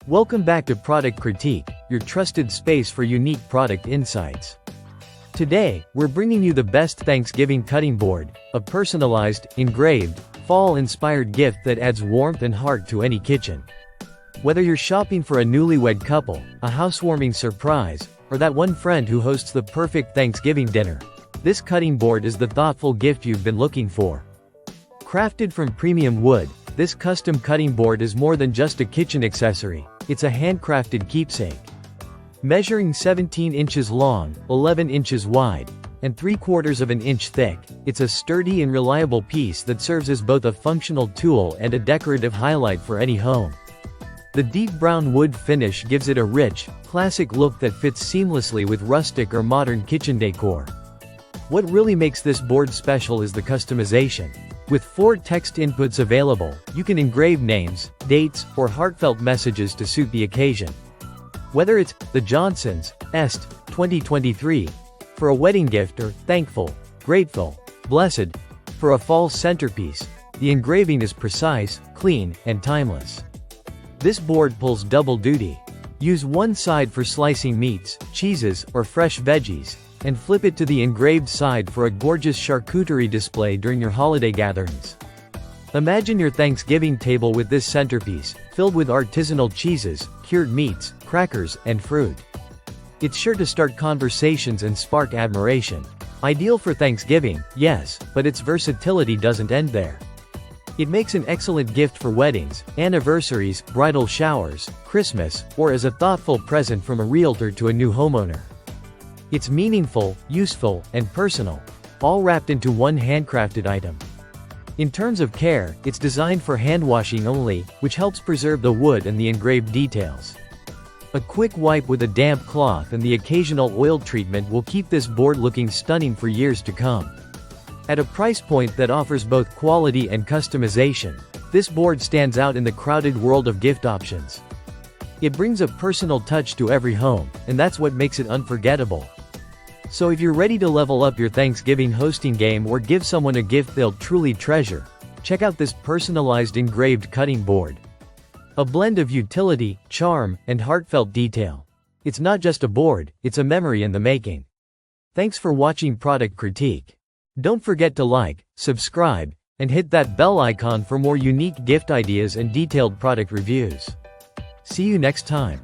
Welcome back to Product Critique, your trusted space for unique product insights. Today, we're bringing you the best Thanksgiving cutting board, a personalized, engraved, fall-inspired gift that adds warmth and heart to any kitchen. Whether you're shopping for a newlywed couple, a housewarming surprise, or that one friend who hosts the perfect Thanksgiving dinner, this cutting board is the thoughtful gift you've been looking for. Crafted from premium wood, this custom cutting board is more than just a kitchen accessory, it's a handcrafted keepsake. Measuring 17 inches long, 11 inches wide, and 3/4 of an inch thick, it's a sturdy and reliable piece that serves as both a functional tool and a decorative highlight for any home. The deep brown wood finish gives it a rich, classic look that fits seamlessly with rustic or modern kitchen decor. What really makes this board special is the customization. With 4 text inputs available, you can engrave names, dates, or heartfelt messages to suit the occasion. Whether it's the Johnsons, Est, 2023, for a wedding gift, or thankful, grateful, blessed, for a fall centerpiece, the engraving is precise, clean, and timeless. This board pulls double duty. Use one side for slicing meats, cheeses, or fresh veggies, and flip it to the engraved side for a gorgeous charcuterie display during your holiday gatherings. Imagine your Thanksgiving table with this centerpiece, filled with artisanal cheeses, cured meats, crackers, and fruit. It's sure to start conversations and spark admiration. Ideal for Thanksgiving, yes, but its versatility doesn't end there. It makes an excellent gift for weddings, anniversaries, bridal showers, Christmas, or as a thoughtful present from a realtor to a new homeowner. It's meaningful, useful, and personal, all wrapped into one handcrafted item. In terms of care, it's designed for hand washing only, which helps preserve the wood and the engraved details. A quick wipe with a damp cloth and the occasional oil treatment will keep this board looking stunning for years to come. At a price point that offers both quality and customization, this board stands out in the crowded world of gift options. It brings a personal touch to every home, and that's what makes it unforgettable. So if you're ready to level up your Thanksgiving hosting game or give someone a gift they'll truly treasure, check out this personalized engraved cutting board. A blend of utility, charm, and heartfelt detail. It's not just a board, it's a memory in the making. Thanks for watching Product Critique. Don't forget to like, subscribe, and hit that bell icon for more unique gift ideas and detailed product reviews. See you next time.